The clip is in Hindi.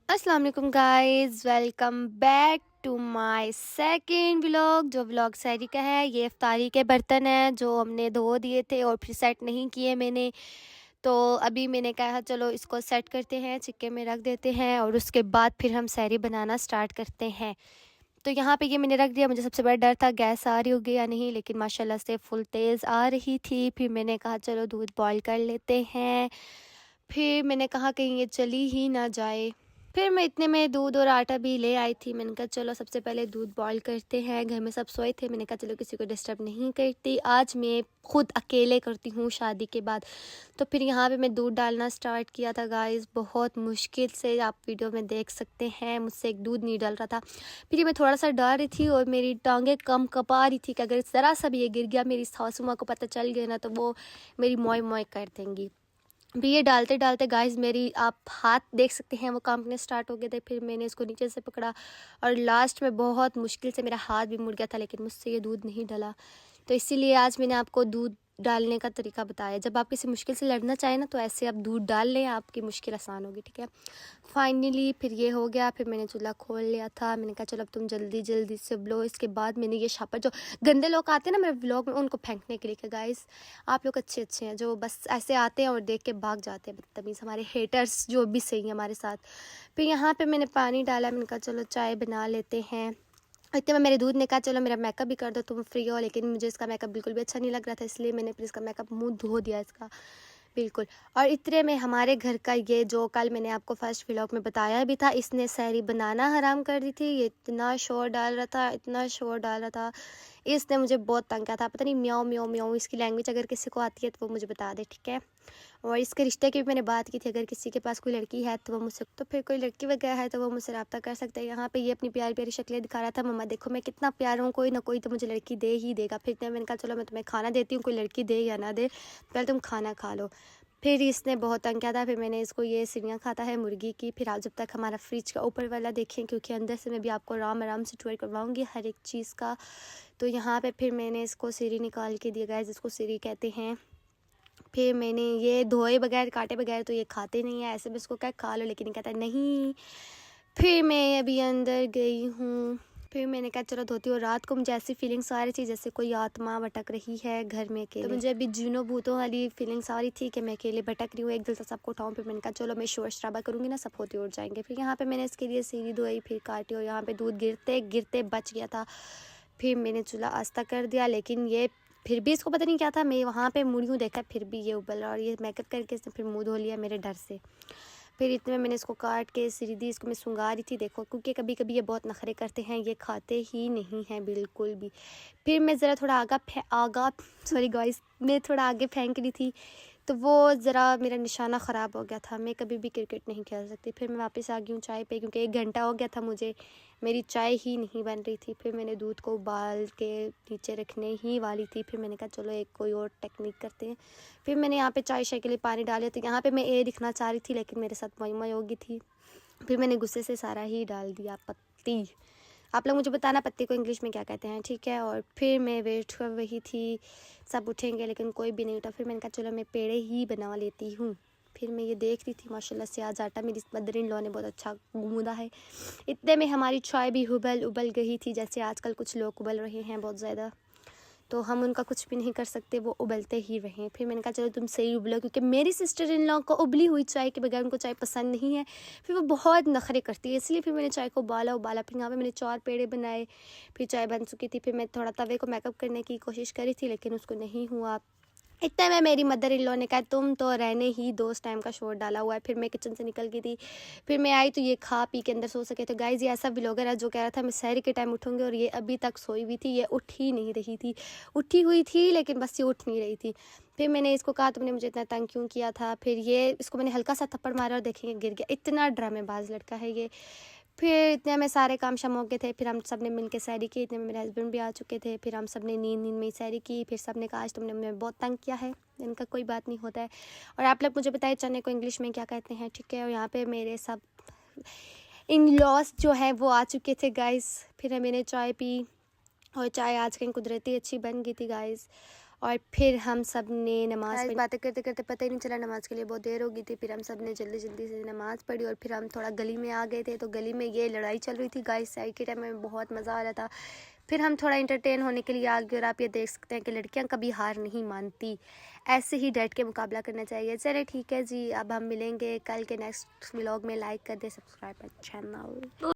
अस्सलाम वालेकुम guys, welcome back to my second vlog. जो व्लॉग सैरी का है, ये इफ्तारी के बर्तन हैं जो हमने धो दिए थे और फिर सेट नहीं किए मैंने। तो अभी मैंने कहा चलो इसको सेट करते हैं, चिक्के में रख देते हैं और उसके बाद फिर हम सैरी बनाना स्टार्ट करते हैं। तो यहाँ पे ये मैंने रख दिया। मुझे सबसे बड़ा डर था गैस आ रही होगी या नहीं, लेकिन माशाल्लाह से फुल तेज़ आ रही थी। फिर मैंने कहा चलो दूध बॉईल कर लेते हैं। फिर मैंने कहा कहीं ये चली ही ना जाए। फिर मैं इतने में दूध और आटा भी ले आई थी। मैंने कहा चलो सबसे पहले दूध बॉईल करते हैं। घर में सब सोए थे, मैंने कहा चलो किसी को डिस्टर्ब नहीं करती, आज मैं खुद अकेले करती हूँ शादी के बाद। तो फिर यहाँ पे मैं दूध डालना स्टार्ट किया था गाइस, बहुत मुश्किल से, आप वीडियो में देख सकते हैं मुझसे एक दूध नहीं डल रहा था। फिर मैं थोड़ा सा डर रही थी और मेरी टांगें कम कपा रही थी कि अगर ज़रा सा भी ये गिर गया, मेरी सासू माँ को पता चल गया ना तो वो मेरी मोय मोय कर देंगी। भी ये डालते डालते गाइस मेरी आप हाथ देख सकते हैं वो कांपने स्टार्ट हो गए थे। फिर मैंने इसको नीचे से पकड़ा और लास्ट में बहुत मुश्किल से मेरा हाथ भी मुड़ गया था, लेकिन मुझसे ये दूध नहीं डला। तो इसीलिए आज मैंने आपको दूध डालने का तरीका बताया। जब आप किसी मुश्किल से लड़ना चाहें ना तो ऐसे आप दूध डाल लें, आपकी मुश्किल आसान होगी, ठीक है। फाइनली फिर ये हो गया। फिर मैंने चूल्हा खोल लिया था। मैंने कहा चलो अब तुम जल्दी जल्दी से लो। इसके बाद मैंने ये शापर, जो गंदे लोग आते हैं ना मेरे व्लॉग में, उनको फेंकने के लिए कि गाइस आप लोग अच्छे अच्छे हैं, जो बस ऐसे आते हैं और देख के भाग जाते हैं बदतमीज़, हमारे हेटर्स जो भी सही हैं हमारे साथ। फिर यहाँ पे मैंने पानी डाला। मैंने कहा चलो चाय बना लेते हैं। इतने में मेरे दूध ने कहा चलो मेरा मेकअप भी कर दो, तुम फ्री हो। लेकिन मुझे इसका मेकअप बिल्कुल भी अच्छा नहीं लग रहा था, इसलिए मैंने फिर इसका मेकअप मुंह धो दिया इसका बिल्कुल। और इतने में हमारे घर का ये, जो कल मैंने आपको फर्स्ट व्लॉग में बताया भी था, इसने सहरी बनाना हराम कर दी थी। ये इतना शोर डाल रहा था, इतना शोर डाल रहा था, इसने मुझे बहुत तंग किया था। पता नहीं म्याऊं म्याऊं म्याऊं इसकी लैंग्वेज अगर किसी को आती है तो वो मुझे बता दे, ठीक है। और इसके रिश्ते की भी मैंने बात की थी, अगर किसी के पास कोई लड़की है तो वो मुझसे, तो फिर कोई लड़की वगैरह है तो वो मुझसे रब्ता कर सकते हैं। यहाँ पे ये अपनी प्यारी प्यारी शक्लें दिखा रहा था, मम्मा देखो मैं कितना प्यार हूँ, कोई ना कोई तो मुझे लड़की दे ही देगा। फिर मैंने कहा चलो मैं तुम्हें खाना देती हूँ, कोई लड़की दे या ना दे, पहले तुम खाना खा लो। फिर इसने बहुत तंग किया था। फिर मैंने इसको, ये सीढ़ियाँ खाता है मुर्गी की। फिर आप जब तक हमारा फ्रिज का ऊपर वाला देखें, क्योंकि अंदर से मैं भी आपको आराम से टूर करवाऊँगी हर एक चीज़ का। तो यहाँ पे फिर मैंने इसको सीढ़ी निकाल के दिया, गाइस जिसको सीढ़ी कहते हैं। फिर मैंने ये धोए बगैर काटे बगैर तो ये खाते नहीं है, ऐसे भी इसको क्या खा लो, लेकिन ये कहता है नहीं। फिर मैं अभी अंदर गई हूँ। फिर मैंने कहा चलो धोती हूँ। रात को मुझे ऐसी फीलिंग्स आ रही थी जैसे कोई आत्मा भटक रही है घर में अकेले। तो मुझे अभी जीनों भूतों वाली फीलिंग्स आ रही थी कि मैं अकेले भटक रही हूँ, एक दिल से सबको उठाऊँ। फिर मैंने कहा चलो मैं शोर शराबा करूँगी ना, सब होते उड़ जाएंगे। फिर यहाँ पे मैंने इसके लिए सीढ़ी धोई, फिर काटी, और यहाँ पे दूध गिरते गिरते बच गया था। फिर मैंने चूल्हा आस्था कर दिया, लेकिन ये फिर भी इसको पता नहीं क्या था। मैं वहाँ पे मुड़ी हूँ, देखा फिर भी ये उबल रहा, और ये मेकअप करके इसने फिर मुँह धो लिया मेरे डर से। फिर इतने में मैंने इसको काट के सीढ़ी दी, इसको मैं सुंगा रही थी देखो, क्योंकि कभी कभी ये बहुत नखरे करते हैं, ये खाते ही नहीं हैं बिल्कुल भी। फिर मैं ज़रा थोड़ा आगा सॉरी गाइस, मैं थोड़ा आगे फेंक रही थी तो वो ज़रा मेरा निशाना ख़राब हो गया था। मैं कभी भी क्रिकेट नहीं खेल सकती। फिर मैं वापस आ गई हूँ चाय पे, क्योंकि 1 घंटा हो गया था मुझे, मेरी चाय ही नहीं बन रही थी। फिर मैंने दूध को उबाल के नीचे रखने ही वाली थी। फिर मैंने कहा चलो एक कोई और टेक्निक करते हैं। फिर मैंने यहाँ पे चाय के लिए पानी डाले, तो यहाँ पे मैं ए दिखना चाह रही थी, लेकिन मेरे साथ मई होगी थी। फिर मैंने गुस्से से सारा ही डाल दिया पत्ती। आप लोग मुझे बताना पत्ती को इंग्लिश में क्या कहते हैं, ठीक है। और फिर मैं वेट कर रही थी सब उठेंगे, लेकिन कोई भी नहीं उठा। फिर मैंने कहा चलो मैं पेड़े ही बना लेती हूँ। फिर मैं ये देख रही थी माशाल्लाह से आज आटा मेरी मदर इन लॉ ने बहुत अच्छा गूंदा है। इतने में हमारी चाय भी उबल गई थी, जैसे आजकल कुछ लोग उबल रहे हैं बहुत ज़्यादा, तो हम उनका कुछ भी नहीं कर सकते, वो उबलते ही रहें। फिर मैंने कहा चलो तुम सही उबलो, क्योंकि मेरी सिस्टर इन लॉ को उबली हुई चाय के बगैर उनको चाय पसंद नहीं है। फिर वो बहुत नखरे करती है, इसलिए फिर मैंने चाय को उबाला। फिर यहाँ पे मैंने 4 पेड़े बनाए। फिर चाय बन चुकी थी। फिर मैं थोड़ा तवे को मेकअप करने की कोशिश करी थी, लेकिन उसको नहीं हुआ। इतने में मेरी मदर इन लॉ ने कहा तुम तो रहने ही दो, उस टाइम का शोर डाला हुआ है। फिर मैं किचन से निकल गई थी। फिर मैं आई तो ये खा पी के अंदर सो सके। तो गाइज़ ये ऐसा व्लॉगर है जो कह रहा था मैं सहरी के टाइम उठूँगी, और ये अभी तक सोई हुई थी, ये उठ ही नहीं रही थी। उठी हुई थी लेकिन बस ये उठ नहीं रही थी। फिर मैंने इसको कहा तुमने मुझे इतना तंग क्यों किया था। फिर ये इसको मैंने हल्का सा थप्पड़ मारा और देखेंगे गिर गया। इतना ड्रामेबाज लड़का है ये। फिर इतने में सारे काम शाम हो गए थे। फिर हम सब ने मिल के सैरी की। इतने में मेरे हस्बैंड भी आ चुके थे। फिर हम सब ने नींद में ही सैरी की। फिर सब ने कहा आज तुमने मुझे बहुत तंग किया है। इनका कोई बात नहीं होता है। और आप लोग मुझे बताए चने को इंग्लिश में क्या कहते हैं, ठीक है। और यहाँ पे मेरे सब इन लॉस जो है वो आ चुके थे गाइस। फिर मैंने चाय पी, और चाय आज कहीं कुदरती अच्छी बन गई थी गाइस। और फिर हम सब ने नमाज़ बातें करते करते पता ही नहीं चला, नमाज़ के लिए बहुत देर हो गई थी। फिर हम सब ने जल्दी जल्दी से नमाज़ पढ़ी और फिर हम थोड़ा गली में आ गए थे। तो गली में ये लड़ाई चल रही थी गाइस, सैर के टाइम में बहुत मज़ा आ रहा था। फिर हम थोड़ा इंटरटेन होने के लिए आ गए और आप ये देख सकते हैं कि लड़कियां कभी हार नहीं मानती, ऐसे ही डट के मुकाबला करना चाहिए। चले ठीक है जी, अब हम मिलेंगे कल के नेक्स्ट व्लॉग में। लाइक कर दे, सब्सक्राइब चैनल।